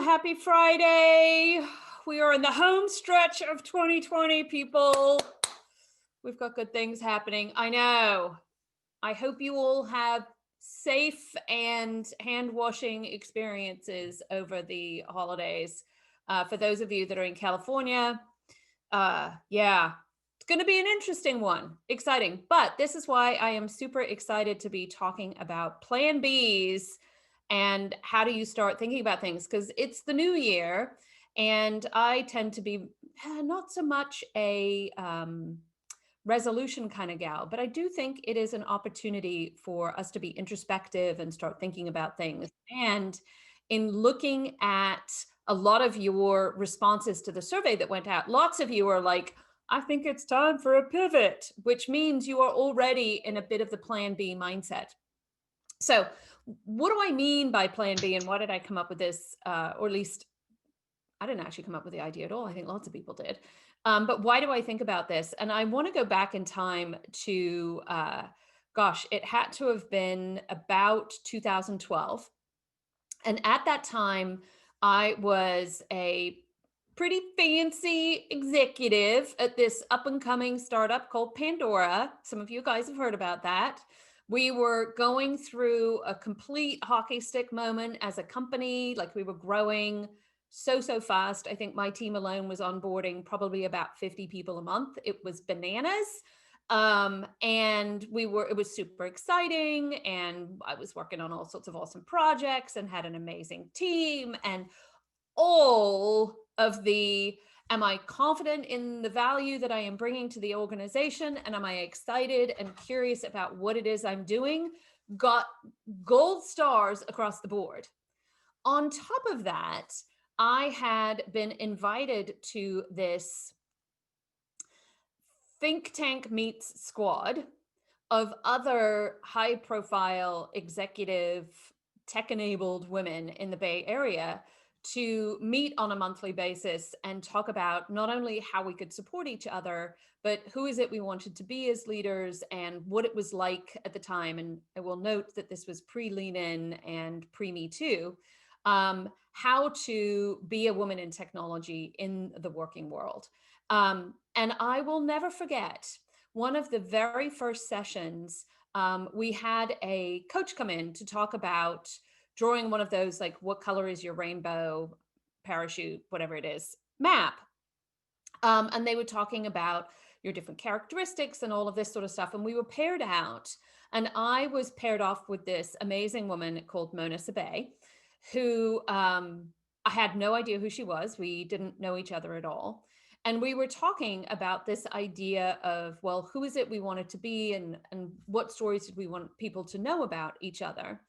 Happy Friday. We are in the home stretch of 2020, people. We've got good things happening. I know. I hope you all have safe and hand washing experiences over the holidays. For those of you that are in California, yeah, it's going to be an interesting one. Exciting. But this is why I am super excited to be talking about Plan Bs and how do you start thinking about things, because it's the new year and I tend to be not so much a resolution kind of gal, but I do think it is an opportunity for us to be introspective and start thinking about things. And in looking at a lot of your responses to the survey that went out, lots of you are like, I think it's time for a pivot, which means you are already in a bit of the Plan B mindset. So what do I mean by Plan B, and why did I come up with this? Or at least I didn't actually come up with the idea at all. I think lots of people did. But why do I think about this? And I want to go back in time to, gosh, it had to have been about 2012. And at that time, I was a pretty fancy executive at this up and coming startup called Pandora. Some of you guys have heard about that. We were going through a complete hockey stick moment as a company. Like, we were growing so fast. I think my team alone was onboarding probably about 50 people a month. It was bananas. And it was super exciting. And I was working on all sorts of awesome projects and had an amazing team, and all of the, am I confident in the value that I am bringing to the organization? And am I excited and curious about what it is I'm doing? Got gold stars across the board. On top of that, I had been invited to this think tank meets squad of other high profile executive tech-enabled women in the Bay Area to meet on a monthly basis and talk about not only how we could support each other, but who is it we wanted to be as leaders and what it was like at the time. And I will note that this was pre-Lean In and pre-Me Too, how to be a woman in technology in the working world. And I will never forget one of the very first sessions. We had a coach come in to talk about drawing one of those, like, what color is your rainbow parachute, whatever it is, map. And they were talking about your different characteristics and all of this sort of stuff. And we were paired out. And I was paired off with this amazing woman called Mona Sabay, who I had no idea who she was. We didn't know each other at all. And we were talking about this idea of, well, who is it we wanted to be, and what stories did we want people to know about each other?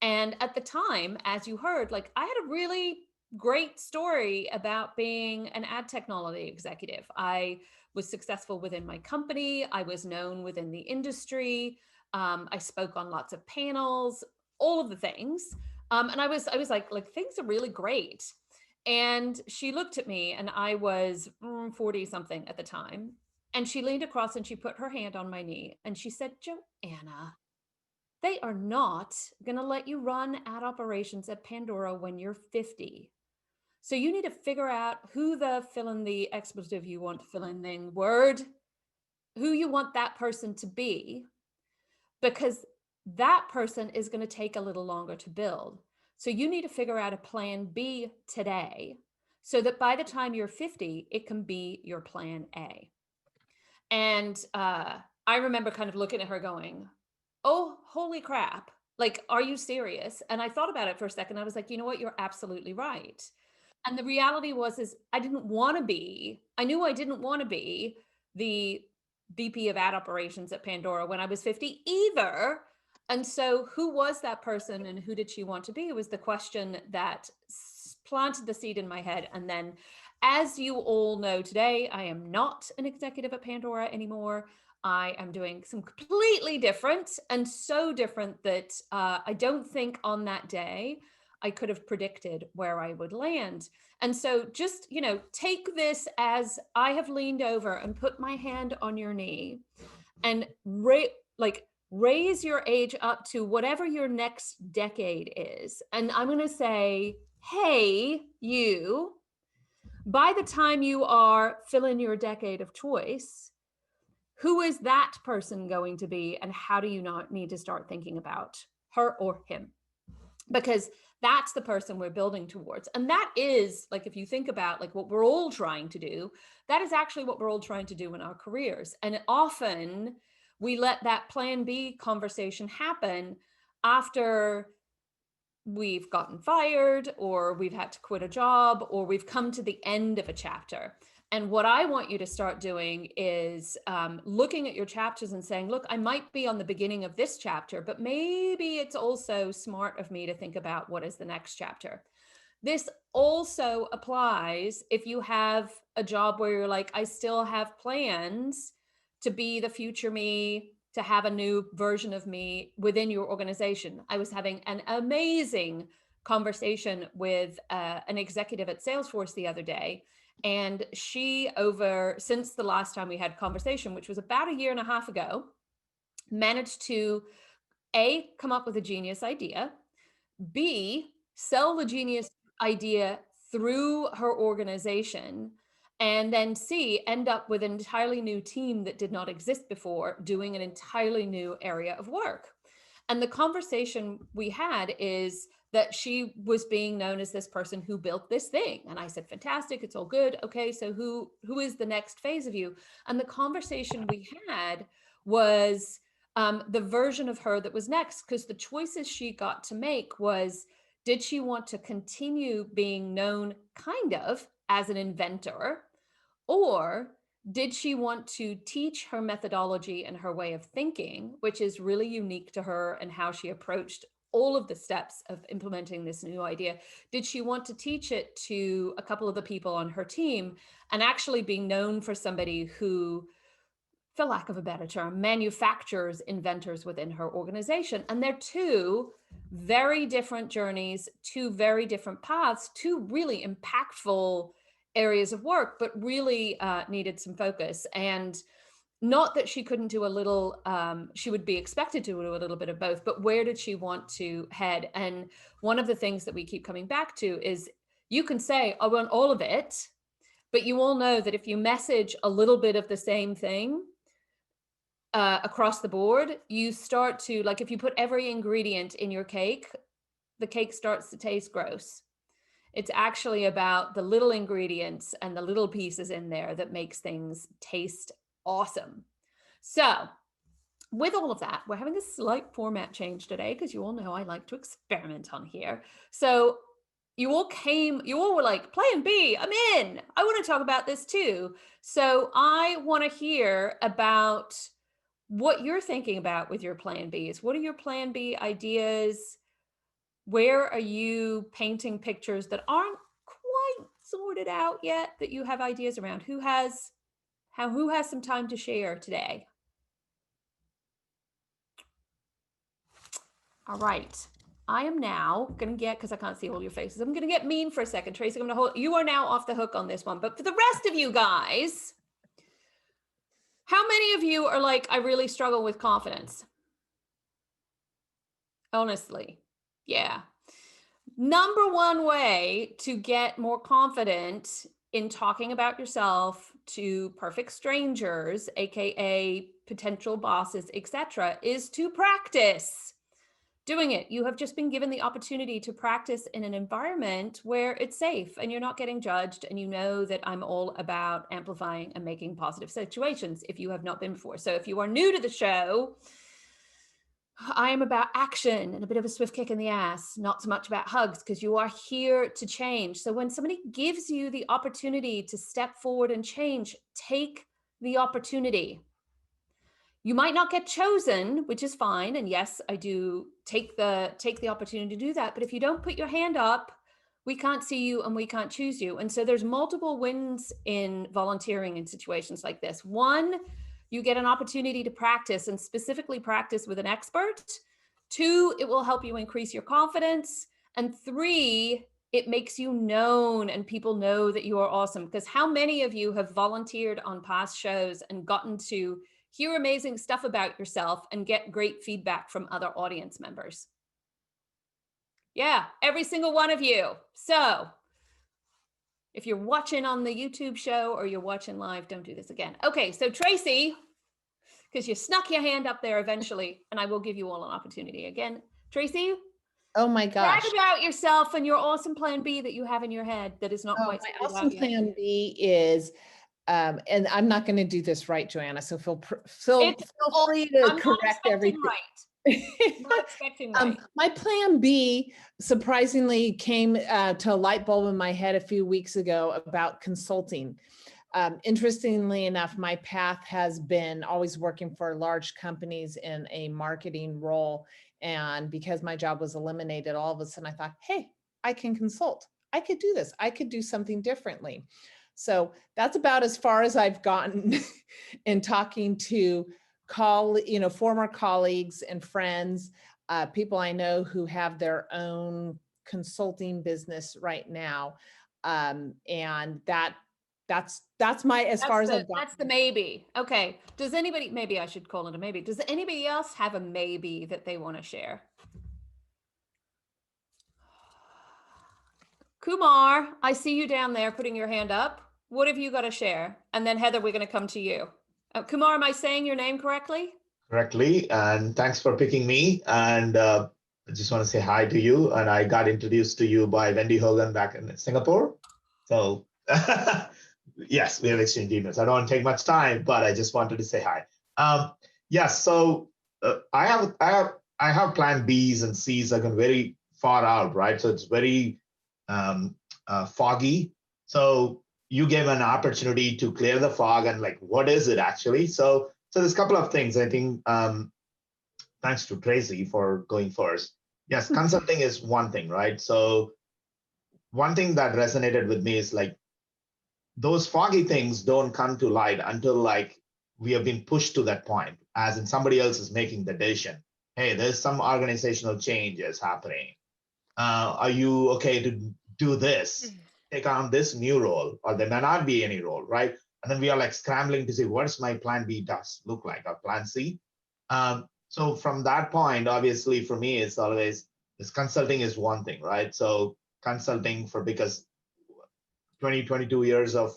And at the time, as you heard, like, I had a really great story about being an ad technology executive. I was successful within my company. I was known within the industry. I spoke on lots of panels, all of the things. And I was like, things are really great. And she looked at me, and I was 40 something at the time. And she leaned across and she put her hand on my knee and she said, Joanna, they are not going to let you run ad operations at Pandora when you're 50. So you need to figure out who the fill in the expletive you want to fill in the word, who you want that person to be, because that person is going to take a little longer to build. So you need to figure out a plan B today so that by the time you're 50, it can be your plan A. And I remember kind of looking at her going, oh, holy crap. Like, are you serious? And I thought about it for a second. I was like, you know what? You're absolutely right. And the reality is I didn't want to be, I knew I didn't want to be the VP of ad operations at Pandora when I was 50 either. And so who was that person and who did she want to be was the question that planted the seed in my head. And then, as you all know today, I am not an executive at Pandora anymore. I am doing some completely different, and so different that I don't think on that day I could have predicted where I would land. And so just, take this as I have leaned over and put my hand on your knee and raise your age up to whatever your next decade is. And I'm going to say, hey, you, by the time you are fill in your decade of choice, who is that person going to be? And how do you not need to start thinking about her or him? Because that's the person we're building towards. And that is, like, if you think about like what we're all trying to do, that is actually what we're all trying to do in our careers. And often we let that plan B conversation happen after we've gotten fired, or we've had to quit a job, or we've come to the end of a chapter. And what I want you to start doing is looking at your chapters and saying, look, I might be on the beginning of this chapter, but maybe it's also smart of me to think about what is the next chapter. This also applies if you have a job where you're like, I still have plans to be the future me, to have a new version of me within your organization. I was having an amazing conversation with an executive at Salesforce the other day. And she, since the last time we had conversation, which was about a year and a half ago, managed to A, come up with a genius idea, B, sell the genius idea through her organization, and then C, end up with an entirely new team that did not exist before, doing an entirely new area of work. And the conversation we had is that she was being known as this person who built this thing. And I said, fantastic, it's all good. Okay, so who is the next phase of you? And the conversation we had was the version of her that was next, because the choices she got to make was, did she want to continue being known kind of as an inventor, or did she want to teach her methodology and her way of thinking, which is really unique to her and how she approached all of the steps of implementing this new idea? Did she want to teach it to a couple of the people on her team and actually be known for somebody who, for lack of a better term, manufactures inventors within her organization? And they're two very different journeys, two very different paths, two really impactful areas of work, but really needed some focus. And not that she couldn't do a little, she would be expected to do a little bit of both, but where did she want to head? And one of the things that we keep coming back to is, you can say, I want all of it, but you all know that if you message a little bit of the same thing across the board, you start to, like, if you put every ingredient in your cake, the cake starts to taste gross. It's actually about the little ingredients and the little pieces in there that makes things taste awesome. So with all of that, we're having a slight format change today because you all know I like to experiment on here. So you all were like, plan B, I'm in. I want to talk about this too. So I want to hear about what you're thinking about with your plan Bs. What are your plan B ideas? Where are you painting pictures that aren't quite sorted out yet, that you have ideas around? Who has some time to share today? All right. I am now going to get, because I can't see all your faces, I'm going to get mean for a second. Tracy, I'm going to hold, you are now off the hook on this one. But for the rest of you guys, how many of you are like, I really struggle with confidence? Honestly. Yeah. Number one way to get more confident in talking about yourself to perfect strangers, aka potential bosses, etc., is to practice doing it. You have just been given the opportunity to practice in an environment where it's safe and you're not getting judged, and you know that I'm all about amplifying and making positive situations if you have not been before. So if you are new to the show, I am about action and a bit of a swift kick in the ass, not so much about hugs, because you are here to change. So when somebody gives you the opportunity to step forward and change, take the opportunity. You might not get chosen, which is fine. And yes, I do take the opportunity to do that. But if you don't put your hand up we can't see you and we can't choose you. And so there's multiple wins in volunteering in situations like this. One, you get an opportunity to practice and specifically practice with an expert. Two, it will help you increase your confidence. And three, it makes you known and people know that you are awesome. Because how many of you have volunteered on past shows and gotten to hear amazing stuff about yourself and get great feedback from other audience members? Yeah, every single one of you. So if you're watching on the YouTube show or you're watching live, don't do this again. Okay, so Tracy, because you snuck your hand up there eventually, and I will give you all an opportunity again. Tracy, oh my gosh. brag about yourself and your awesome plan B that you have in your head that is not quite my awesome plan B is, and I'm not going to do this right, Joanna, so feel free to correct everything. Right. Not expecting right. My plan B surprisingly came to a light bulb in my head a few weeks ago about consulting. Interestingly enough, my path has been always working for large companies in a marketing role. And because my job was eliminated, all of a sudden I thought, hey, I can consult. I could do this. I could do something differently. So that's about as far as I've gotten in talking to former colleagues and friends, people I know who have their own consulting business right now. And that's my, as far as I've gotten. That's the maybe. Okay. Does anybody, maybe I should call it a maybe. Does anybody else have a maybe that they want to share? Kumar, I see you down there putting your hand up. What have you got to share? And then Heather, we're going to come to you. Kumar, am I saying your name correctly? Correctly, and thanks for picking me. And I just want to say hi to you. And I got introduced to you by Wendy Hogan back in Singapore. So yes, we have exchanged emails. I don't want to take much time, but I just wanted to say hi. Yes, so I have plan Bs and Cs that are very far out, right? So it's very foggy. So you gave an opportunity to clear the fog and like, what is it actually? So there's a couple of things. I think thanks to Tracy for going first. Yes, consulting is one thing, right? So one thing that resonated with me is like those foggy things don't come to light until like we have been pushed to that point, as in somebody else is making the decision. Hey, there's some organizational changes happening. Are you okay to do this? Take on this new role, or there may not be any role, right? And then we are like scrambling to see what's my plan B does look like, or plan C. So from that point, obviously for me, it's always this consulting is one thing, right? So consulting because 22 years of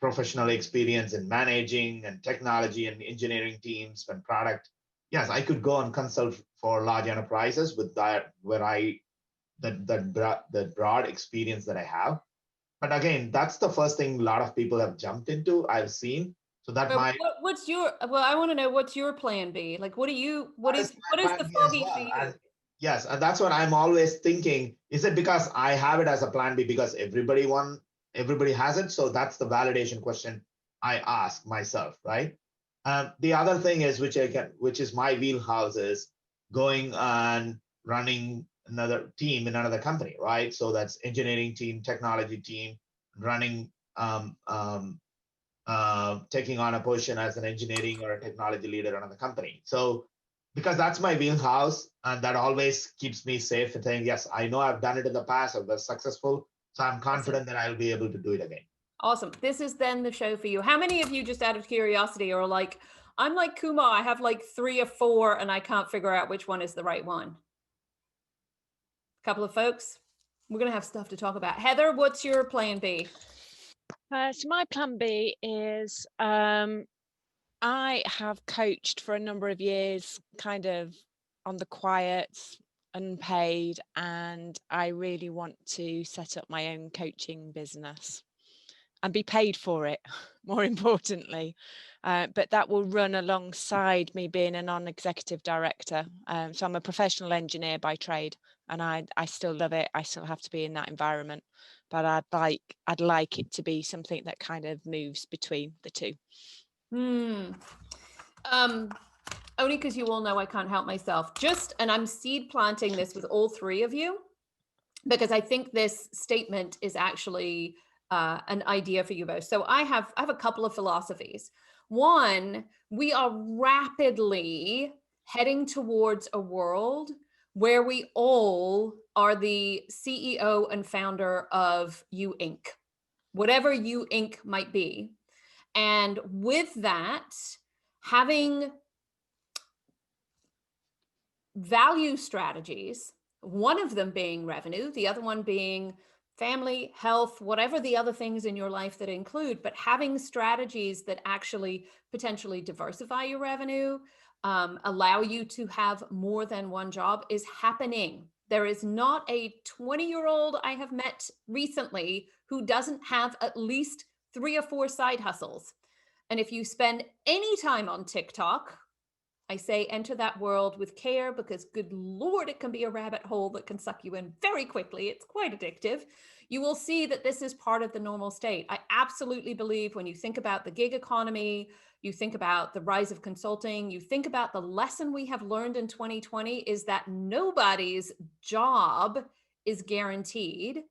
professional experience in managing and technology and engineering teams and product. Yes, I could go and consult for large enterprises with that, that broad experience that I have. But again, that's the first thing a lot of people have jumped into, I've seen. So that what's your, well, I want to know what's your plan B? Like, what is the foggy for you? Yes, and that's what I'm always thinking. Is it because I have it as a plan B because everybody has it? So that's the validation question I ask myself, right? The other thing is, which is my wheelhouse, is going and running another team in another company, right? So that's engineering team, technology team, running, taking on a position as an engineering or a technology leader in another company. So because that's my wheelhouse, and that always keeps me safe and saying, yes, I know I've done it in the past, I've been successful, so I'm confident that I'll be able to do it again. Awesome. This is then the show for you. How many of you, just out of curiosity, are like, I'm like Kumar, I have like 3 or 4 and I can't figure out which one is the right one? A couple of folks. We're going to have stuff to talk about. Heather, what's your plan B? So my plan B is I have coached for a number of years, kind of on the quiet, unpaid, and I really want to set up my own coaching business and be paid for it, more importantly. But that will run alongside me being a non-executive director. So I'm a professional engineer by trade, and I still love it. I still have to be in that environment, but I'd like it to be something that kind of moves between the two. Only because you all know I can't help myself. And I'm seed planting this with all 3 of you. because I think this statement is actually an idea for you both. So I have a couple of philosophies. One, we are rapidly heading towards a world where we all are the CEO and founder of You Inc., whatever You Inc. might be. And with that, having value strategies, one of them being revenue, the other one being family, health, whatever the other things in your life that include, but having strategies that actually potentially diversify your revenue, allow you to have more than one job is happening. There is not a 20-year-old I have met recently who doesn't have at least 3 or 4 side hustles. And if you spend any time on TikTok, I say enter that world with care, because good Lord, it can be a rabbit hole that can suck you in very quickly. It's quite addictive. You will see that this is part of the normal state. I absolutely believe when you think about the gig economy, you think about the rise of consulting, you think about the lesson we have learned in 2020 is that nobody's job is guaranteed.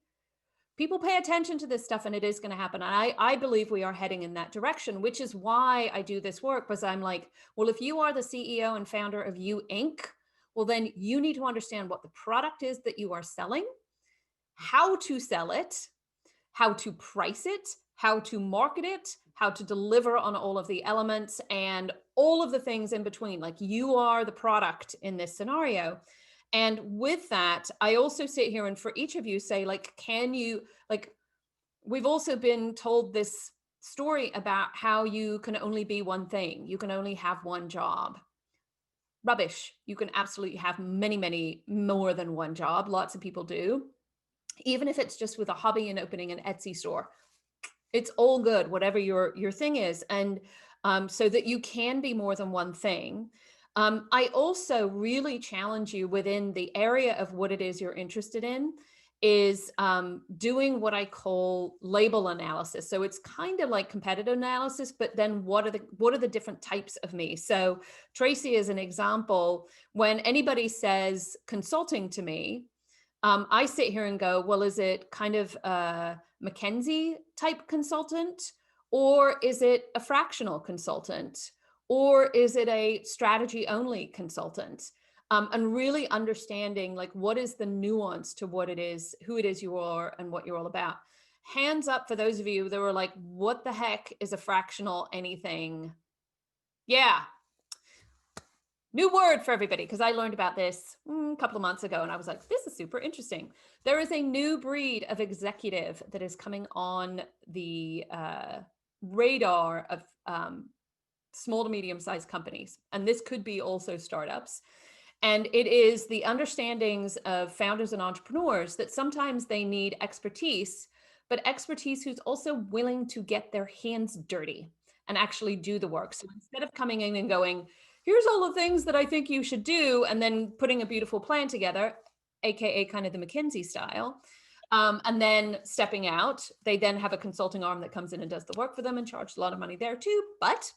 People pay attention to this stuff and it is going to happen. And I believe we are heading in that direction, which is why I do this work, because I'm like, well, if you are the CEO and founder of You Inc., well, then you need to understand what the product is that you are selling, how to sell it, how to price it, how to market it, how to deliver on all of the elements and all of the things in between. Like, you are the product in this scenario. And with that, I also sit here and for each of you say, like, can you, like, we've also been told this story about how you can only be one thing. You can only have one job. Rubbish. You can absolutely have many, many more than one job. Lots of people do. Even if it's just with a hobby and opening an Etsy store. It's all good, whatever your thing is. And so that you can be more than one thing. I also really challenge you within the area of what it is you're interested in is doing what I call label analysis. So it's kind of like competitive analysis, but then what are the different types of me? So Tracy, as an example, when anybody says consulting to me, I sit here and go, well, is it kind of a McKinsey type consultant, or is it a fractional consultant? Or is it a strategy only consultant? And really understanding, like, what is the nuance to what it is, who it is you are and what you're all about. Hands up for those of you that were like, what the heck is a fractional anything? Yeah. New word for everybody, because I learned about this a couple of months ago and I was like, this is super interesting. There is a new breed of executive that is coming on the radar of small to medium-sized companies. And this could be also startups. And it is the understandings of founders and entrepreneurs that sometimes they need expertise, but expertise who's also willing to get their hands dirty and actually do the work. So instead of coming in and going, here's all the things that I think you should do, and then putting a beautiful plan together, AKA kind of the McKinsey style, and then stepping out, they then have a consulting arm that comes in and does the work for them and charges a lot of money there too. But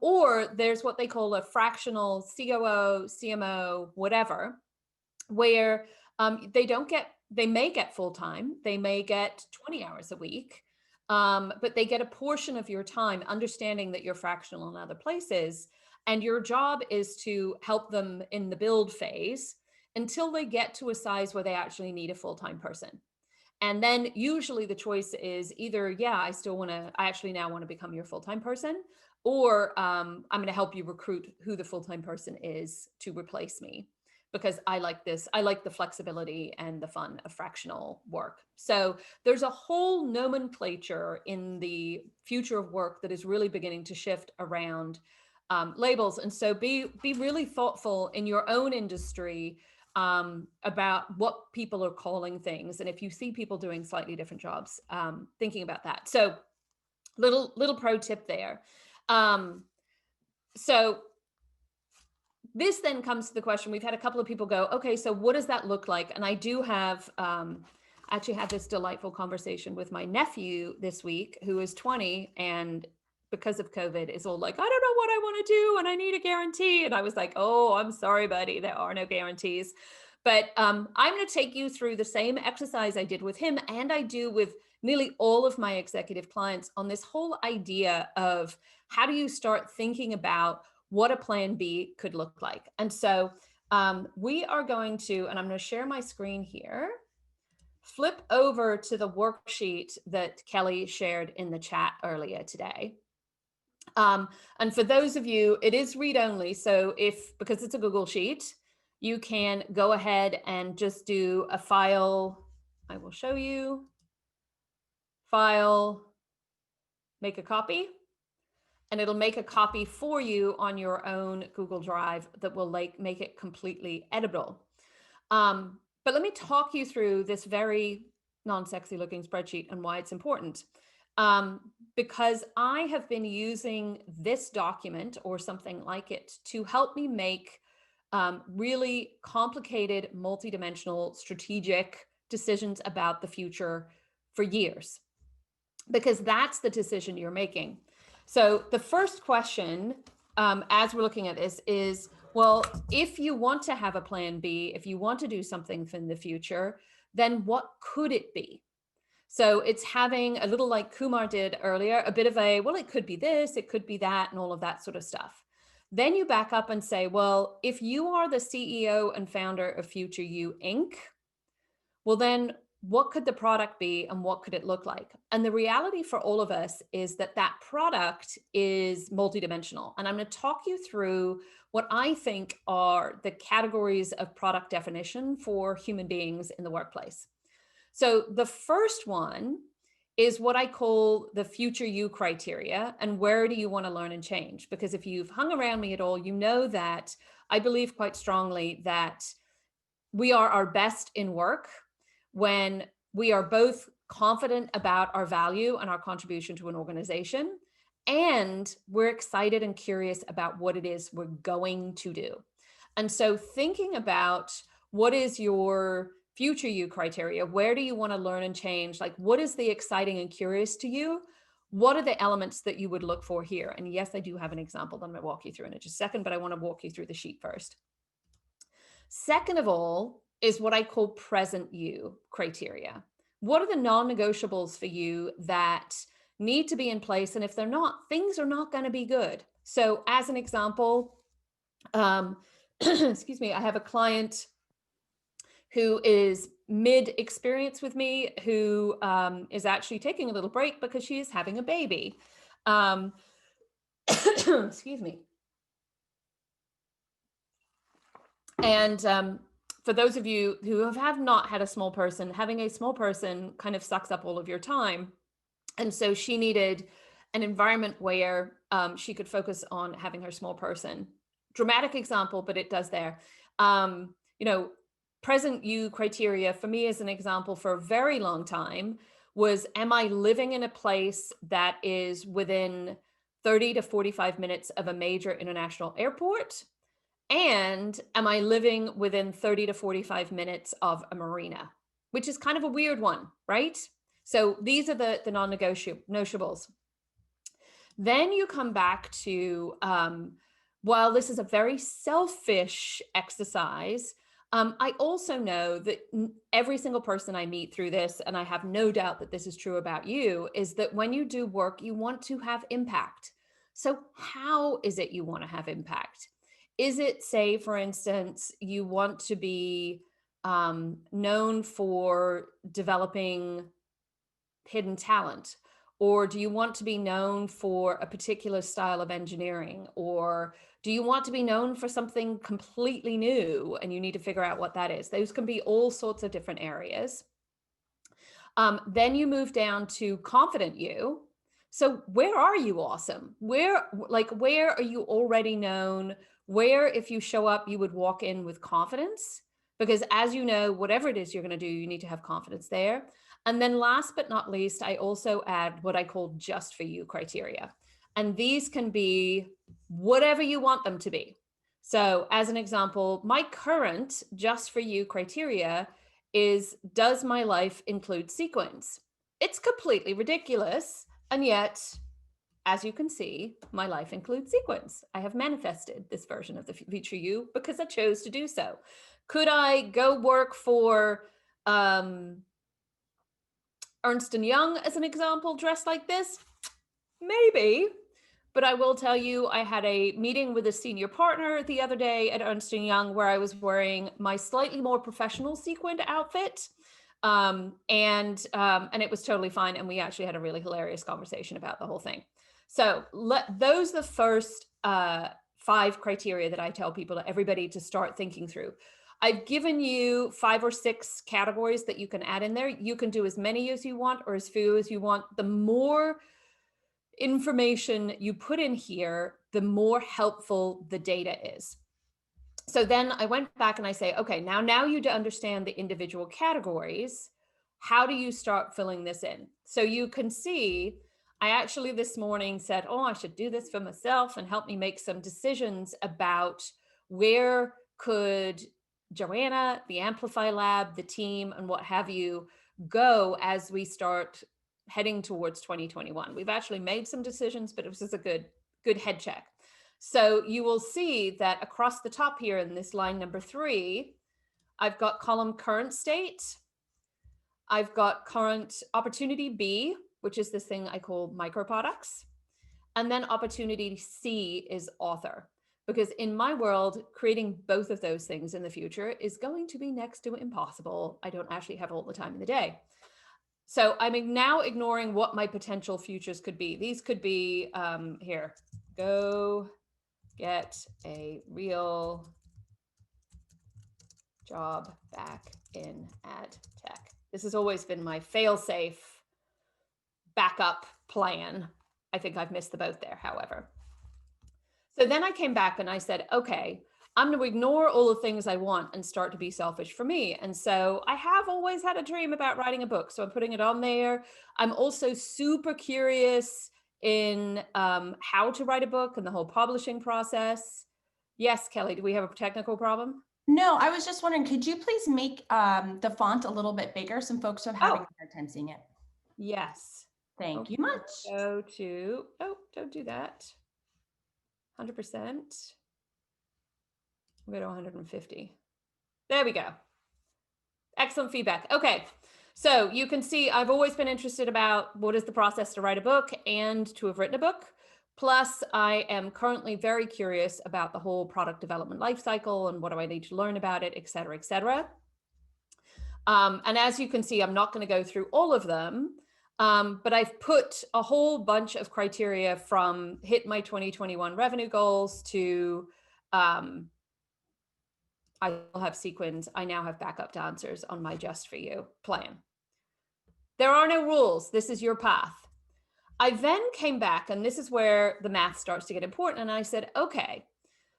or there's what they call a fractional COO, CMO, whatever, where they may get full-time, they may get 20 hours a week, but they get a portion of your time, understanding that you're fractional in other places. And your job is to help them in the build phase until they get to a size where they actually need a full-time person. And then usually the choice is either, yeah, I actually now want to become your full-time person, or I'm going to help you recruit who the full-time person is to replace me, because I like this. I like the flexibility and the fun of fractional work. So there's a whole nomenclature in the future of work that is really beginning to shift around labels. And so be really thoughtful in your own industry about what people are calling things. And if you see people doing slightly different jobs, thinking about that. So little pro tip there. So this then comes to the question, we've had a couple of people go, okay, so what does that look like? And I do have, actually had this delightful conversation with my nephew this week, who is 20, and because of COVID is all like, I don't know what I want to do and I need a guarantee. And I was like, oh, I'm sorry, buddy, there are no guarantees. But I'm going to take you through the same exercise I did with him, and I do with nearly all of my executive clients, on this whole idea of how do you start thinking about what a plan B could look like. And so we are going to, and I'm going to share my screen here, flip over to the worksheet that Kelly shared in the chat earlier today. And for those of you, it is read only. So because it's a Google Sheet, you can go ahead and just do a file. I will show you. File, make a copy, and it'll make a copy for you on your own Google Drive that will make it completely editable. But let me talk you through this very non-sexy looking spreadsheet and why it's important. Because I have been using this document or something like it to help me make really complicated, multidimensional, strategic decisions about the future for years, because that's the decision you're making. So the first question, as we're looking at this, is, well, if you want to have a plan B, if you want to do something in the future, then what could it be? So it's having a little, like Kumar did earlier, a bit of a, well, it could be this, it could be that, and all of that sort of stuff. Then you back up and say, well, if you are the CEO and founder of Future You Inc., well, then what could the product be and what could it look like? And the reality for all of us is that that product is multidimensional. And I'm going to talk you through what I think are the categories of product definition for human beings in the workplace. So the first one is what I call the Future You criteria. And where do you want to learn and change? Because if you've hung around me at all, you know that I believe quite strongly that we are our best in work when we are both confident about our value and our contribution to an organization, and we're excited and curious about what it is we're going to do. And so thinking about what is your Future You criteria, where do you want to learn and change? Like, what is the exciting and curious to you? What are the elements that you would look for here? And yes, I do have an example that I'm going to walk you through in just a second, but I want to walk you through the sheet first. Second of all is what I call present you criteria. What are the non-negotiables for you that need to be in place? And if they're not, things are not going to be good. So as an example, excuse me, I have a client who is mid-experience with me, who is actually taking a little break because she is having a baby. Excuse me. And for those of you who have not had a small person, having a small person kind of sucks up all of your time. And so she needed an environment where she could focus on having her small person. Dramatic example, but it does there. Present you criteria for me as an example for a very long time was, am I living in a place that is within 30 to 45 minutes of a major international airport? And am I living within 30 to 45 minutes of a marina, which is kind of a weird one, right? So these are the non-negotiables. Then you come back to, while this is a very selfish exercise, I also know that every single person I meet through this, and I have no doubt that this is true about you, is that when you do work, you want to have impact. So how is it you want to have impact? Is it, say, for instance, you want to be known for developing hidden talent? Or do you want to be known for a particular style of engineering? Or do you want to be known for something completely new and you need to figure out what that is? Those can be all sorts of different areas. Then you move down to confident you. So where are you awesome? Where are you already known? Where, if you show up, you would walk in with confidence? Because as you know, whatever it is you're going to do, you need to have confidence there. And then last but not least, I also add what I call just for you criteria. And these can be whatever you want them to be. So as an example, my current just for you criteria is, does my life include sequins? It's completely ridiculous. And yet, as you can see, my life includes sequins. I have manifested this version of the Future You because I chose to do so. Could I go work for Ernst & Young as an example, dressed like this? Maybe. But I will tell you, I had a meeting with a senior partner the other day at Ernst & Young where I was wearing my slightly more professional sequined outfit. And it was totally fine. And we actually had a really hilarious conversation about the whole thing. So those are the first 5 criteria that I tell people, to everybody, to start thinking through. I've given you 5 or 6 categories that you can add in there. You can do as many as you want or as few as you want. The more information you put in here, the more helpful the data is. So then I went back and I say, okay, now you understand the individual categories. How do you start filling this in? So you can see, I actually this morning said, oh, I should do this for myself and help me make some decisions about where could Joanna, the Amplify Lab, the team, and what have you go as we start heading towards 2021. We've actually made some decisions, but it was just a good head check. So you will see that across the top here in this line number 3, I've got column current state. I've got current opportunity B, which is this thing I call micro products. And then opportunity C is author. Because in my world, creating both of those things in the future is going to be next to impossible. I don't actually have all the time in the day. So I'm now ignoring what my potential futures could be. These could be, here, go get a real job back in ad tech. This has always been my fail-safe backup plan. I think I've missed the boat there, however. So then I came back and I said, okay, I'm going to ignore all the things I want and start to be selfish for me. And so I have always had a dream about writing a book. So I'm putting it on there. I'm also super curious in how to write a book and the whole publishing process. Yes, Kelly, do we have a technical problem? No, I was just wondering, could you please make the font a little bit bigger? Some folks are having a hard time seeing it. Yes. Thank you much. Go to, oh, don't do that. 100%. We'll go to 150. There we go. Excellent feedback. Okay. So you can see I've always been interested about what is the process to write a book and to have written a book. Plus, I am currently very curious about the whole product development lifecycle and what do I need to learn about it, et cetera, et cetera. And as you can see, I'm not going to go through all of them, but I've put a whole bunch of criteria from hit my 2021 revenue goals to I will have sequins. I now have backup dancers on my Just For You plan. There are no rules. This is your path. I then came back, and this is where the math starts to get important. And I said, okay,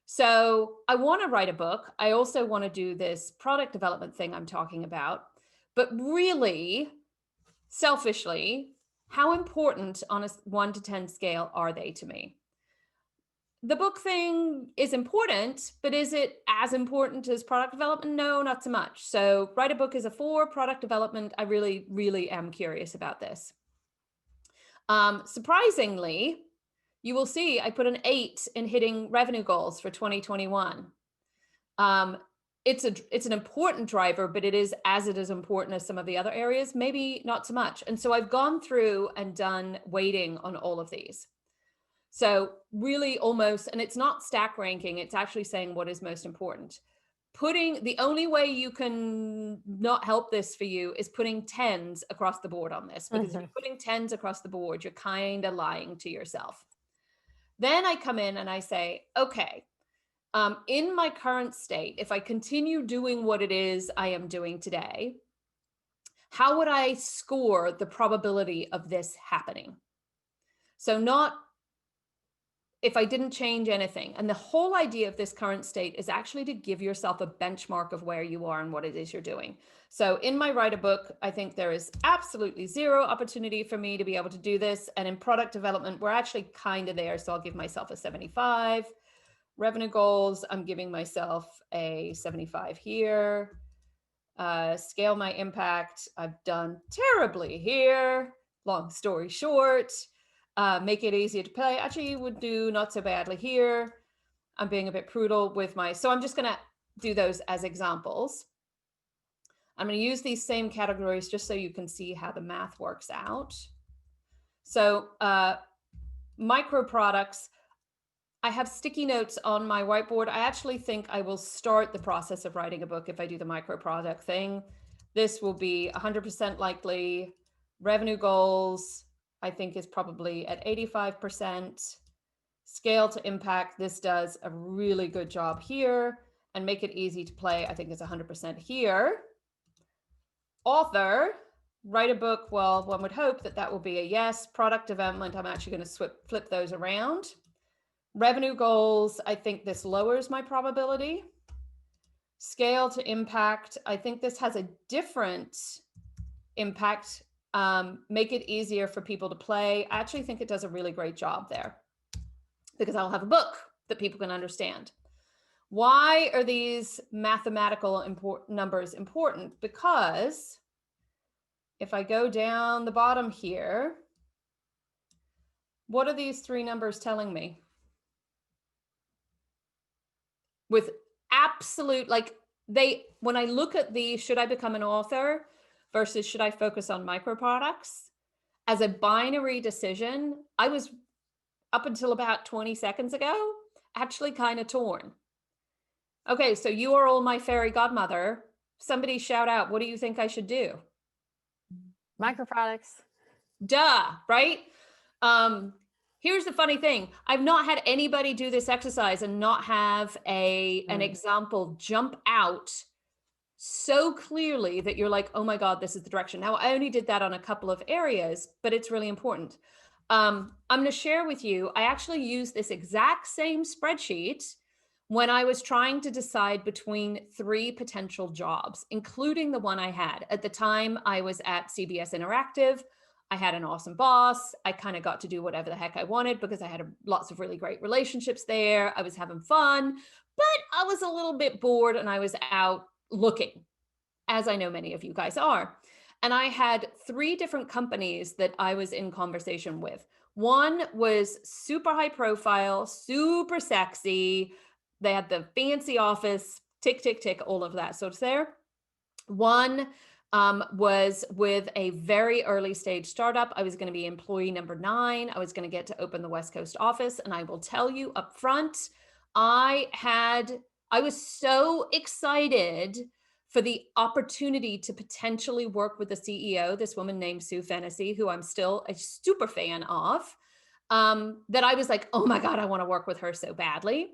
so I want to write a book. I also want to do this product development thing I'm talking about. But really, selfishly, how important on a 1 to 10 scale are they to me? The book thing is important, but is it as important as product development? No, not so much. So write a book is a 4, product development, I really, really am curious about this. Surprisingly, you will see I put an 8 in hitting revenue goals for 2021. It's an important driver, but it is as important as some of the other areas, maybe not so much. And so I've gone through and done weighting on all of these. So really almost, and it's not stack ranking, it's actually saying what is most important. The only way you can not help this for you is putting 10s across the board on this, because if you're putting 10s across the board, you're kind of lying to yourself. Then I come in and I say, okay, in my current state, if I continue doing what it is I am doing today, how would I score the probability of this happening? So not if I didn't change anything. And the whole idea of this current state is actually to give yourself a benchmark of where you are and what it is you're doing. So in my write a book, I think there is absolutely 0 opportunity for me to be able to do this. And in product development, we're actually kind of there. So I'll give myself a 75. Revenue goals, I'm giving myself a 75 here. Scale my impact, I've done terribly here. Long story short. Make it easier to play. Actually, would do not so badly here. I'm being a bit brutal with so I'm just going to do those as examples. I'm going to use these same categories just so you can see how the math works out. So micro products, I have sticky notes on my whiteboard. I actually think I will start the process of writing a book if I do the micro product thing. This will be 100% likely. Revenue goals, I think, is probably at 85%. Scale to impact, this does a really good job here. And make it easy to play, I think is 100% here. Author, write a book, well, one would hope that that will be a yes. Product development, I'm actually going to flip those around. Revenue goals, I think this lowers my probability. Scale to impact, I think this has a different impact. Make it easier for people to play. I actually think it does a really great job there because I'll have a book that people can understand. Why are these mathematical numbers important? Because if I go down the bottom here, what are these three numbers telling me? With absolute, like when I look at the, should I become an author versus should I focus on micro products, as a binary decision, I was up until about 20 seconds ago, actually kind of torn. Okay, so you are all my fairy godmother. Somebody shout out, what do you think I should do? Micro products. Duh, right? Here's the funny thing. I've not had anybody do this exercise and not have an example jump out so clearly that you're like, oh my God, this is the direction. Now, I only did that on a couple of areas, but it's really important. I'm going to share with you, I actually used this exact same spreadsheet when I was trying to decide between 3 potential jobs, including the one I had. At the time, I was at CBS Interactive. I had an awesome boss. I kind of got to do whatever the heck I wanted because I had lots of really great relationships there. I was having fun, but I was a little bit bored and I was out looking, as I know many of you guys are. And I had 3 different companies that I was in conversation with. One was super high profile, super sexy. They had the fancy office, tick, tick, tick, all of that. So it's there. One was with a very early stage startup. I was going to be employee number 9. I was going to get to open the West Coast office. And I will tell you up front, I was so excited for the opportunity to potentially work with the CEO, this woman named Sue Fennessy, who I'm still a super fan of, that I was like, oh my God, I want to work with her so badly.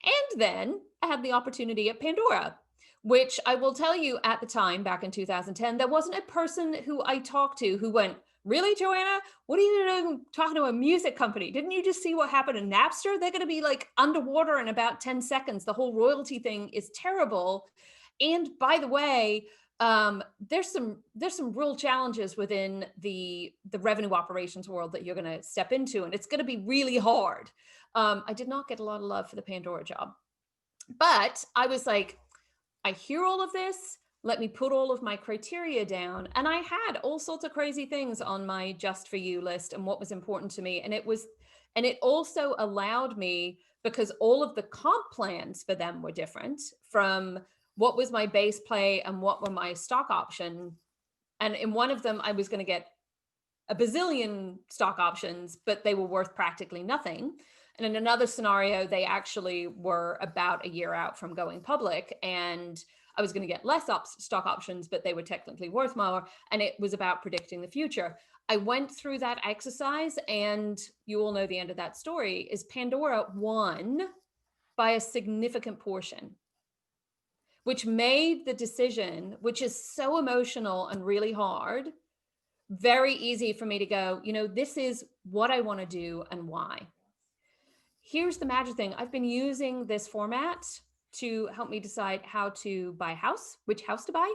And then I had the opportunity at Pandora, which I will tell you at the time, back in 2010, there wasn't a person who I talked to who went, really, Joanna? What are you doing talking to a music company? Didn't you just see what happened in Napster? They're going to be like underwater in about 10 seconds. The whole royalty thing is terrible. And by the way, there's some real challenges within the revenue operations world that you're going to step into, and it's going to be really hard. I did not get a lot of love for the Pandora job, but I was like, I hear all of this. Let me put all of my criteria down. And I had all sorts of crazy things on my just for you list and what was important to me. And it also allowed me, because all of the comp plans for them were different from what was my base pay and what were my stock option. And in one of them, I was going to get a bazillion stock options, but they were worth practically nothing. And in another scenario, they actually were about a year out from going public, and I was going to get less stock options, but they were technically worth more. And it was about predicting the future. I went through that exercise, and you all know the end of that story is Pandora won by a significant portion, which made the decision, which is so emotional and really hard, very easy for me to go, this is what I want to do and why. Here's the magic thing. I've been using this format to help me decide how to buy a house, which house to buy.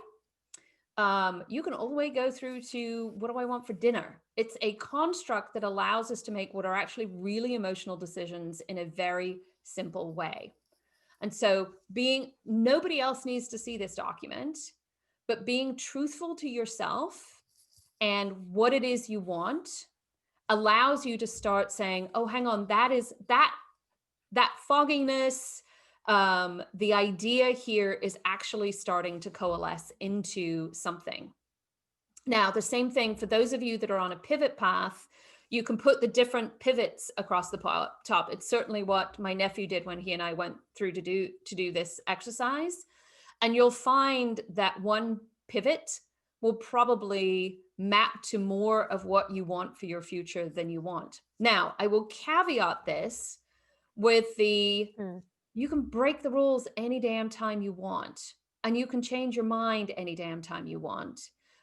You can all the way go through to what do I want for dinner? It's a construct that allows us to make what are actually really emotional decisions in a very simple way. And so nobody else needs to see this document, but being truthful to yourself and what it is you want allows you to start saying, oh, hang on, that fogginess, The idea here is actually starting to coalesce into something. Now, the same thing for those of you that are on a pivot path, you can put the different pivots across the top. It's certainly what my nephew did when he and I went through to do this exercise. And you'll find that one pivot will probably map to more of what you want for your future than you want. Now, I will caveat this with the, you can break the rules any damn time you want, and you can change your mind any damn time you want.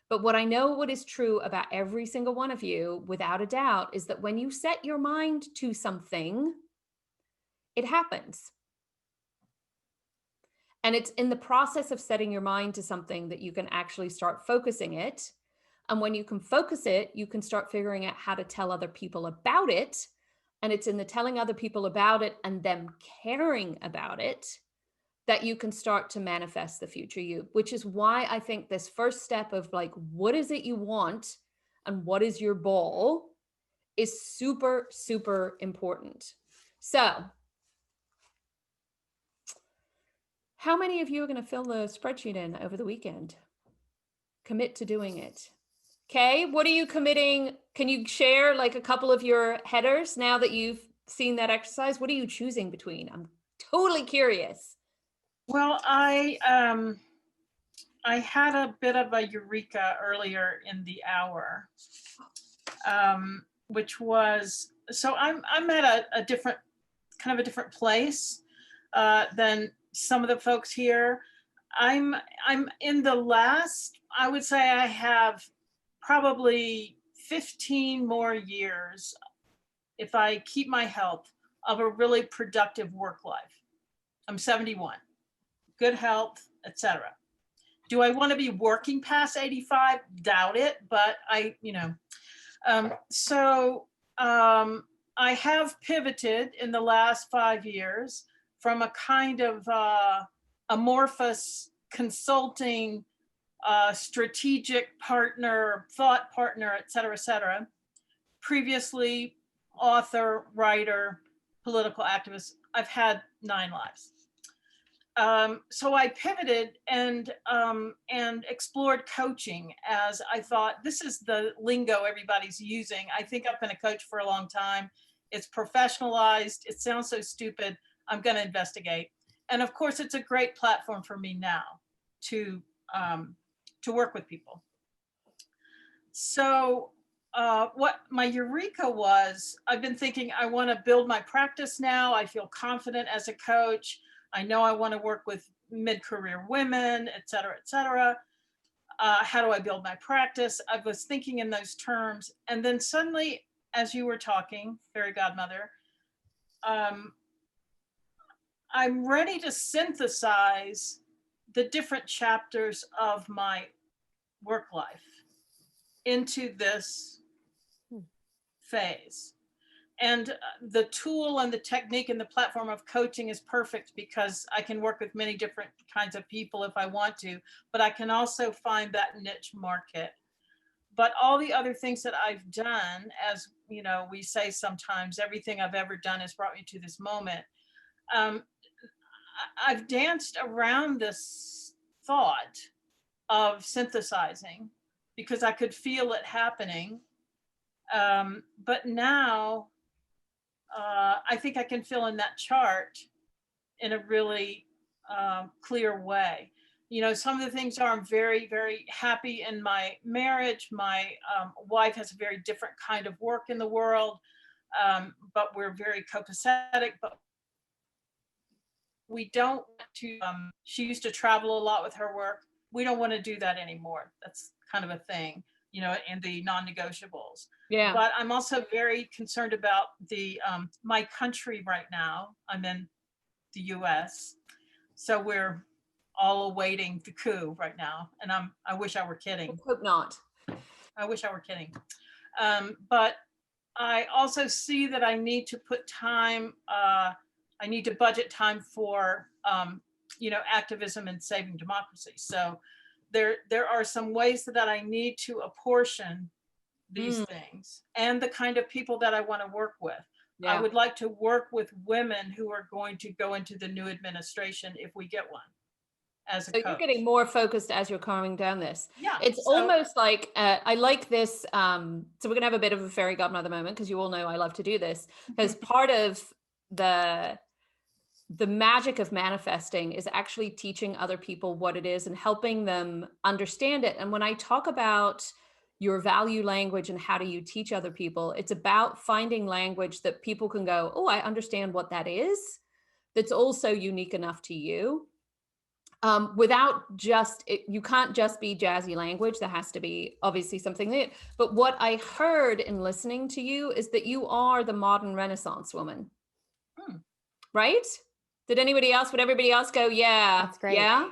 But what I know what is true about every single one of you, without a doubt, is that when you set your mind to something, it happens. And it's in the process of setting your mind to something that you can actually start focusing it. And when you can focus it, you can start figuring out how to tell other people about it. And it's in the telling other people about it and them caring about it that you can start to manifest the future you, which is why I think this first step of like, what is it you want and what is your goal is super, super important. So how many of you are going to fill the spreadsheet in over the weekend? Commit to doing it. Okay, what are you committing? Can you share like a couple of your headers now that you've seen that exercise? What are you choosing between? I'm totally curious. Well, I had a bit of a eureka earlier in the hour, which was, so I'm at a different, kind of a different place than some of the folks here. I'm in the last, I would say I have probably 15 more years, if I keep my health, of a really productive work life. I'm 71. Good health, etc. Do I want to be working past 85? Doubt it, but I have pivoted in the last 5 years from a kind of amorphous consulting, strategic partner, thought partner, et cetera, previously author, writer, political activist. I've had 9 lives. So I pivoted and explored coaching, as I thought, this is the lingo everybody's using. I think I've been a coach for a long time. It's professionalized. It sounds so stupid. I'm going to investigate. And of course, it's a great platform for me now to work with people. So what my eureka was, I've been thinking, I want to build my practice now. I feel confident as a coach. I know I want to work with mid-career women, et cetera, et cetera. How do I build my practice? I was thinking in those terms. And then suddenly, as you were talking, fairy godmother, I'm ready to synthesize the different chapters of my work life into this phase. And the tool and the technique and the platform of coaching is perfect because I can work with many different kinds of people if I want to, but I can also find that niche market. But all the other things that I've done, as you know, we say sometimes, everything I've ever done has brought me to this moment. I've danced around this thought of synthesizing because I could feel it happening. But now, I think I can fill in that chart in a really clear way. You know, some of the things are, I'm very, very happy in my marriage. My wife has a very different kind of work in the world, but we're very copacetic. But we don't want to, she used to travel a lot with her work. We don't want to do that anymore. That's kind of a thing, you know, in the non-negotiables. Yeah. But I'm also very concerned about the my country right now. I'm in the US. So we're all awaiting the coup right now. And I wish I were kidding. I hope not. I wish I were kidding. But I also see that I need to put time, I need to budget time for, you know, activism and saving democracy. So there are some ways that I need to apportion these things and the kind of people that I want to work with. I would like to work with women who are going to go into the new administration if we get one as a So coach. you're getting more focused as you're calming down this. Yeah. It's almost like, I like this. So we're gonna have a bit of a fairy godmother moment, because you all know I love to do this, because part of the magic of manifesting is actually teaching other people what it is and helping them understand it. And when I talk about your value language and how do you teach other people, it's about finding language that people can go, oh, I understand what that is, that's also unique enough to you. Without just, you can't just be jazzy language. There has to be obviously something there. But what I heard in listening to you is that you are the modern Renaissance woman, right? Would everybody else go, yeah, That's great. yeah,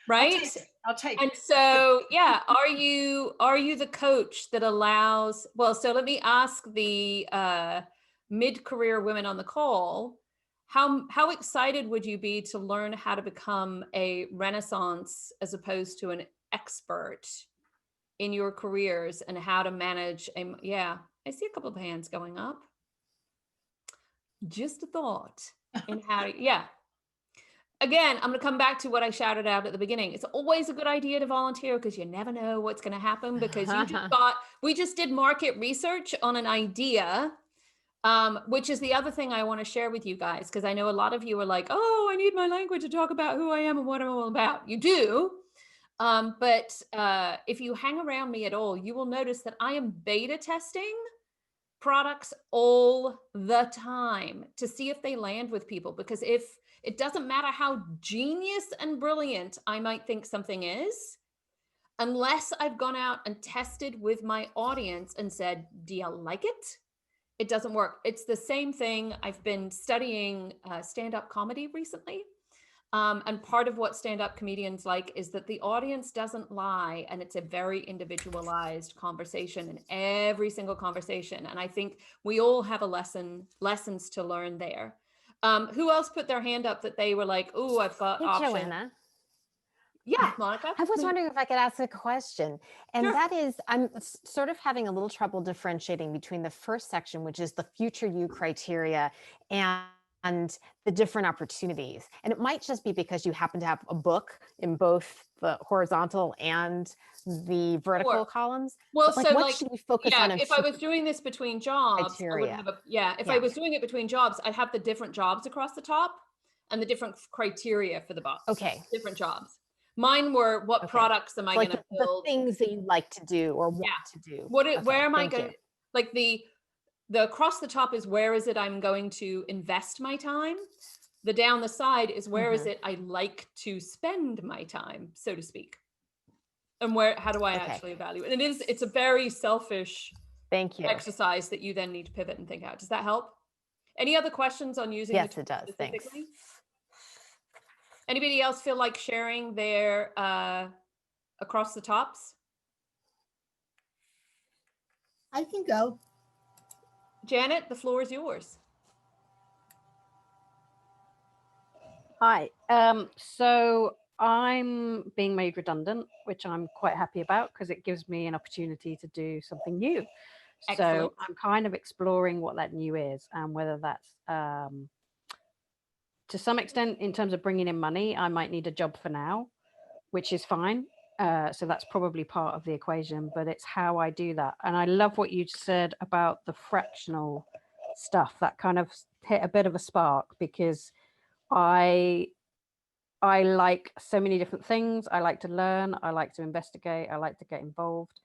right? I'll take it. And so, yeah, are you the coach that allows, well, so let me ask the mid-career women on the call, how excited would you be to learn how to become a Renaissance as opposed to an expert in your careers, and how to manage yeah, I see a couple of hands going up. Just a thought in how, yeah. Again, I'm going to come back to what I shouted out at the beginning. It's always a good idea to volunteer, because you never know what's going to happen, because we just did market research on an idea, which is the other thing I want to share with you guys, because I know a lot of you are like, oh, I need my language to talk about who I am and what I'm all about. You do. But if you hang around me at all, you will notice that I am beta testing products all the time to see if they land with people, because if it doesn't matter how genius and brilliant I might think something is, unless I've gone out and tested with my audience and said, do you like it? It doesn't work. It's the same thing. I've been studying stand-up comedy recently. And part of what stand-up comedians like is that the audience doesn't lie, and it's a very individualized conversation in every single conversation. And I think we all have lessons to learn there. Who else put their hand up that they were like, oh, I've got Hey, options? Joanna. Yeah, Monica. I was wondering if I could ask a question. And Sure. that is, I'm sort of having a little trouble differentiating between the first section, which is the future you criteria, and the different opportunities. And it might just be because you happen to have a book in both the horizontal and the vertical Sure. columns. Well, But so what like, should we focus yeah, on? if I was doing this between jobs, I would criteria? have if I was doing it between jobs, I'd have the different jobs across the top and the different criteria for the box. Okay. Different jobs. Mine were, what products am I like going to the build? things that you like to do or want to do. Where am I thank going? you. Like the across the top is, where is it I'm going to invest my time? The down the side is, where is it I like to spend my time, so to speak? And how do I actually evaluate? And it's a very selfish exercise that you then need to pivot and think out. Does that help? Any other questions on using Yes, it does. Thanks. Anybody else feel like sharing their across the tops? I can go. Janet, the floor is yours. Hi. So I'm being made redundant, which I'm quite happy about, because it gives me an opportunity to do something new. Excellent. So I'm kind of exploring what that new is, and whether that's to some extent in terms of bringing in money. I might need a job for now, which is fine. So that's probably part of the equation, but it's how I do that. And I love what you said about the fractional stuff. That kind of hit a bit of a spark, because I like so many different things. I like to learn, I like to investigate, I like to get involved,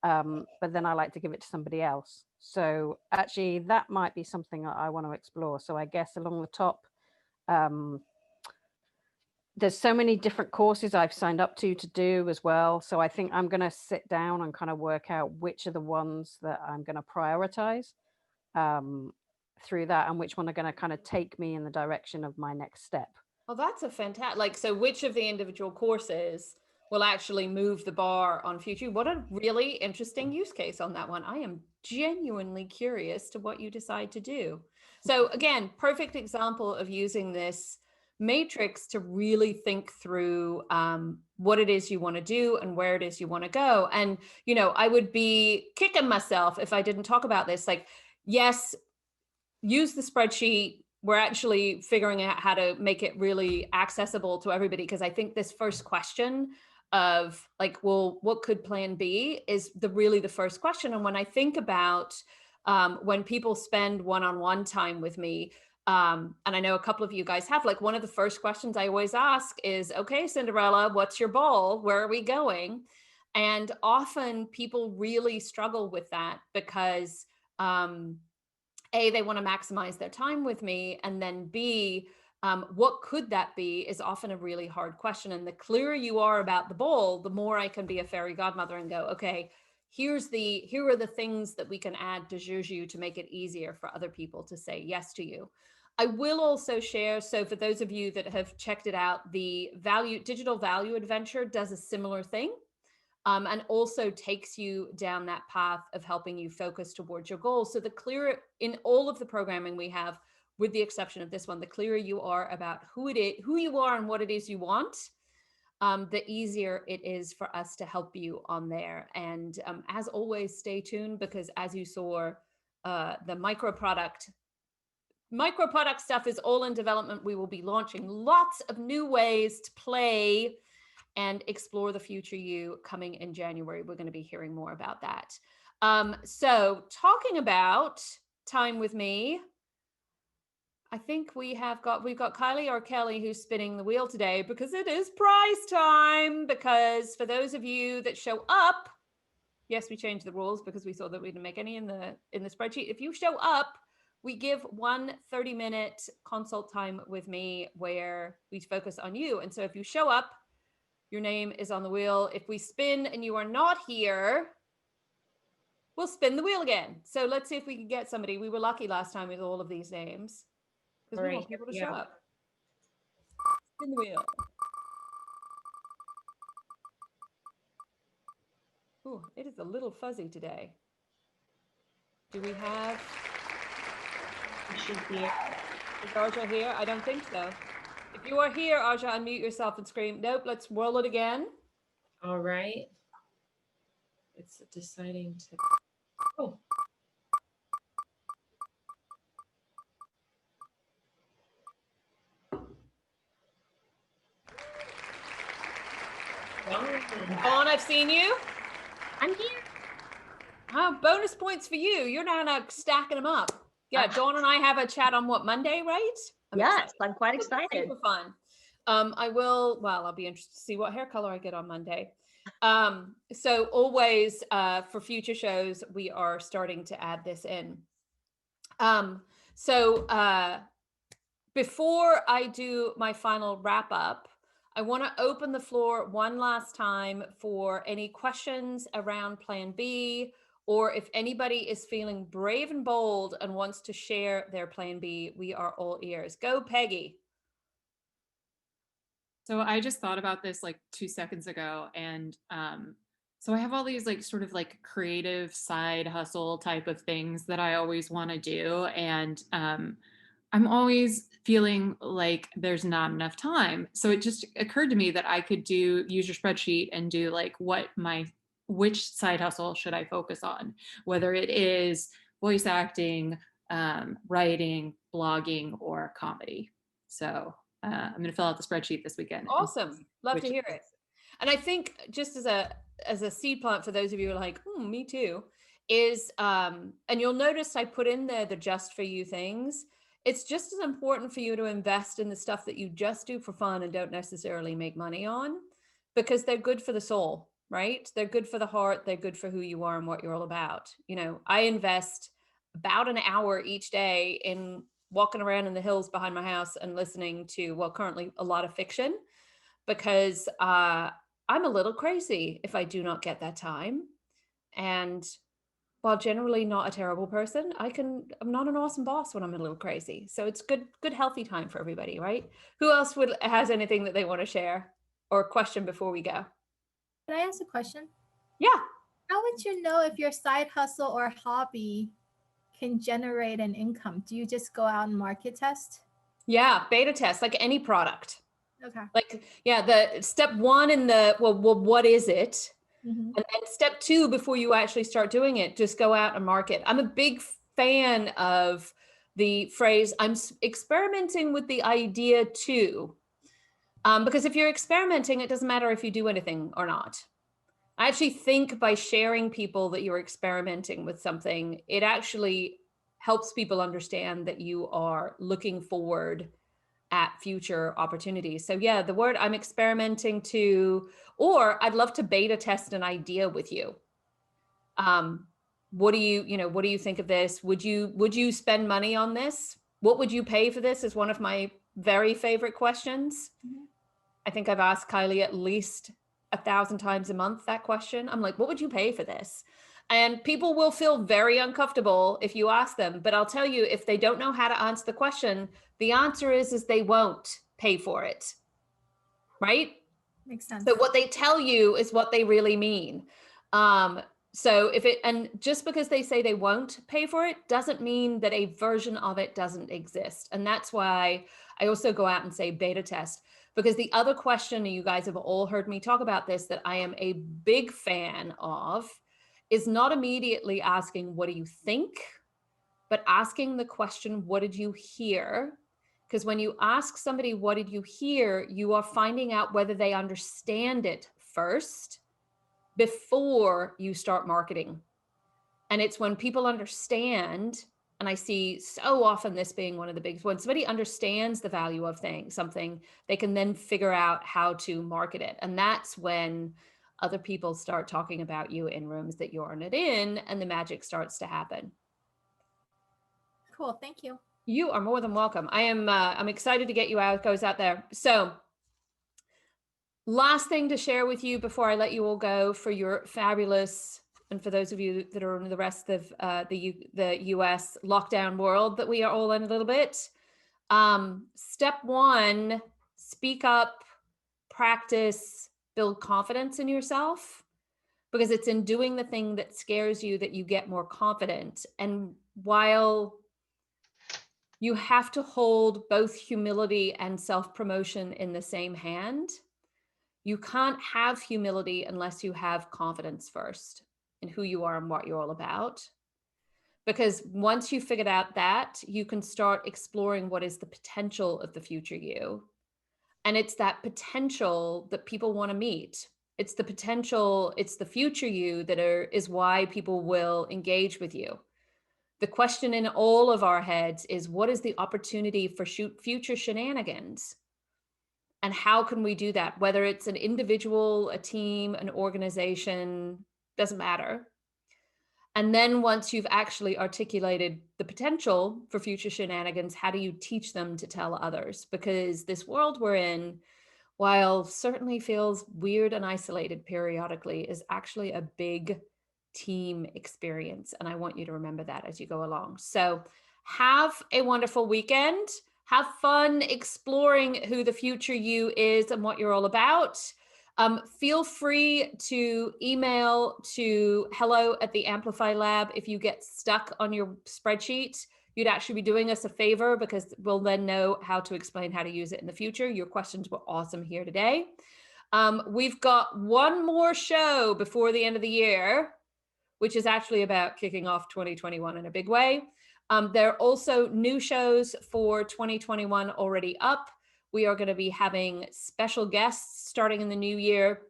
but then I like to give it to somebody else. So actually that might be something that I want to explore. So I guess along the top, there's so many different courses I've signed up to do as well. So I think I'm going to sit down and kind of work out which are the ones that I'm going to prioritize through that, and which one are going to kind of take me in the direction of my next step. Well, that's a fantastic, so which of the individual courses will actually move the bar on future? What a really interesting use case on that one. I am genuinely curious to what you decide to do. So again, perfect example of using this matrix to really think through what it is you want to do and where it is you want to go. And, I would be kicking myself if I didn't talk about this. Like, yes, use the spreadsheet. We're actually figuring out how to make it really accessible to everybody, because I think this first question of like, well, what could plan B is really the first question. And when I think about when people spend one-on-one time with me, and I know a couple of you guys have, like, one of the first questions I always ask is, okay, Cinderella, what's your ball? Where are we going? And often people really struggle with that because A, they want to maximize their time with me, and then B, what could that be is often a really hard question. And the clearer you are about the ball, the more I can be a fairy godmother and go, okay, here are the things that we can add to Juju to make it easier for other people to say yes to you. I will also share, so for those of you that have checked it out, the digital value adventure does a similar thing. And also takes you down that path of helping you focus towards your goals. So the clearer in all of the programming we have, with the exception of this one, the clearer you are about who you are and what it is you want, the easier it is for us to help you on there. And as always, stay tuned, because as you saw, the micro product stuff is all in development. We will be launching lots of new ways to play and explore the future you coming in January. We're going to be hearing more about that. So talking about time with me, I think we've got Kylie or Kelly who's spinning the wheel today, because it is prize time. Because for those of you that show up, yes, we changed the rules because we saw that we didn't make any in the spreadsheet. If you show up, we give 1 30-minute consult time with me where we focus on you. And so if you show up, your name is on the wheel. If we spin and you are not here, we'll spin the wheel again. So let's see if we can get somebody. We were lucky last time with all of these names, because we want people to show up. Spin the wheel. Ooh, it is a little fuzzy today. Do we have? It should be. Is Arja here? I don't think so. If you are here, Arja, unmute yourself and scream. Nope, let's roll it again. All right. It's deciding to. Oh. Dawn, I've seen you. I'm here. Bonus points for you. You're now stacking them up. Yeah, Dawn and I have a chat on Monday, right? Yes, I'm quite excited. Super fun. I'll be interested to see what hair color I get on Monday. So always for future shows, we are starting to add this in. Before I do my final wrap up, I want to open the floor one last time for any questions around Plan B, or if anybody is feeling brave and bold and wants to share their Plan B, we are all ears. Go, Peggy. So I just thought about this like 2 seconds ago, and so I have all these like sort of like creative side hustle type of things that I always want to do, and I'm always feeling like there's not enough time. So it just occurred to me that I could use your spreadsheet and do like which side hustle should I focus on, whether it is voice acting, writing, blogging, or comedy. So I'm going to fill out the spreadsheet this weekend. Awesome. Love to hear it. And I think just as a seed plant for those of you who are like, me too, is, and you'll notice I put in there the just for you things. It's just as important for you to invest in the stuff that you just do for fun and don't necessarily make money on, because they're good for the soul, right? They're good for the heart. They're good for who you are and what you're all about. You know, I invest about an hour each day in walking around in the hills behind my house and listening to, currently a lot of fiction, because I'm a little crazy if I do not get that time. And while generally not a terrible person, I'm not an awesome boss when I'm a little crazy. So it's good healthy time for everybody, right? Who else has anything that they want to share or question before we go? Can I ask a question? Yeah. How would you know if your side hustle or hobby can generate an income? Do you just go out and market test? Yeah, beta test, like any product. Okay. Like, yeah, the step one in the, what is it? Mm-hmm. And then step two, before you actually start doing it, just go out and market. I'm a big fan of the phrase, I'm experimenting with the idea too. Because if you're experimenting, it doesn't matter if you do anything or not. I actually think by sharing people that you're experimenting with something, it actually helps people understand that you are looking forward at future opportunities. So yeah, the word I'm experimenting to, or I'd love to beta test an idea with you. What do you think of this? Would you spend money on this? What would you pay for this is one of my very favorite questions. I think I've asked Kylie at least 1,000 times a month that question. I'm like, what would you pay for this? And people will feel very uncomfortable if you ask them, but I'll tell you, if they don't know how to answer the question, the answer is they won't pay for it, right? Makes sense. So what they tell you is what they really mean. So and just because they say they won't pay for it doesn't mean that a version of it doesn't exist. And that's why I also go out and say beta test, because the other question, and you guys have all heard me talk about this, that I am a big fan of, is not immediately asking, what do you think? But asking the question, what did you hear? Because when you ask somebody, what did you hear? You are finding out whether they understand it first before you start marketing. And it's when people understand, and I see so often this being one of the biggest, when somebody understands the value of something, they can then figure out how to market it. And that's when other people start talking about you in rooms that you're not in, and the magic starts to happen. Cool, thank you. You are more than welcome. I'm excited to get you out, goes out there. So last thing to share with you before I let you all go for your fabulous, and for those of you that are in the rest of the US lockdown world that we are all in a little bit. Step one, speak up, practice, build confidence in yourself, because it's in doing the thing that scares you that you get more confident. And while you have to hold both humility and self-promotion in the same hand, you can't have humility unless you have confidence first in who you are and what you're all about. Because once you figured out that, you can start exploring what is the potential of the future you. And it's that potential that people want to meet. It's the potential, it's the future you that is why people will engage with you. The question in all of our heads is, what is the opportunity for future shenanigans? And how can we do that? Whether it's an individual, a team, an organization, doesn't matter. And then once you've actually articulated the potential for future shenanigans, how do you teach them to tell others? Because this world we're in, while certainly feels weird and isolated periodically, is actually a big team experience. And I want you to remember that as you go along. So have a wonderful weekend. Have fun exploring who the future you is and what you're all about. Feel free to email to hello@the Lab if you get stuck on your spreadsheet. You'd actually be doing us a favor, because we'll then know how to explain how to use it in the future. Your questions were awesome here today. We've got one more show before the end of the year, which is actually about kicking off 2021 in a big way. There are also new shows for 2021 already up. We are going to be having special guests starting in the new year.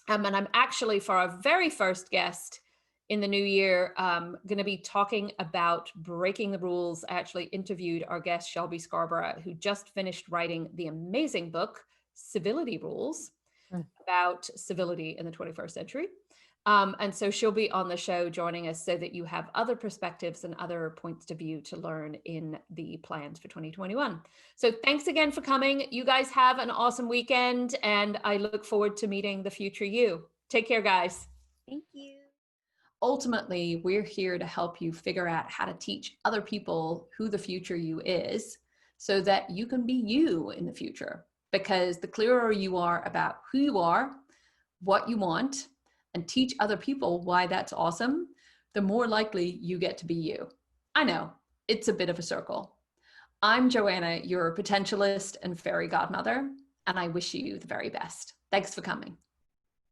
And I'm actually, for our very first guest in the new year, going to be talking about breaking the rules. I actually interviewed our guest, Shelby Scarborough, who just finished writing the amazing book, Civility Rules, about civility in the 21st century. And so she'll be on the show joining us, so that you have other perspectives and other points of view to learn in the plans for 2021. So thanks again for coming. You guys have an awesome weekend, and I look forward to meeting the future you. Take care, guys. Thank you. Ultimately, we're here to help you figure out how to teach other people who the future you is, so that you can be you in the future. Because the clearer you are about who you are, what you want, and teach other people why that's awesome, the more likely you get to be you. I know, it's a bit of a circle. I'm Joanna, your potentialist and fairy godmother, and I wish you the very best. Thanks for coming.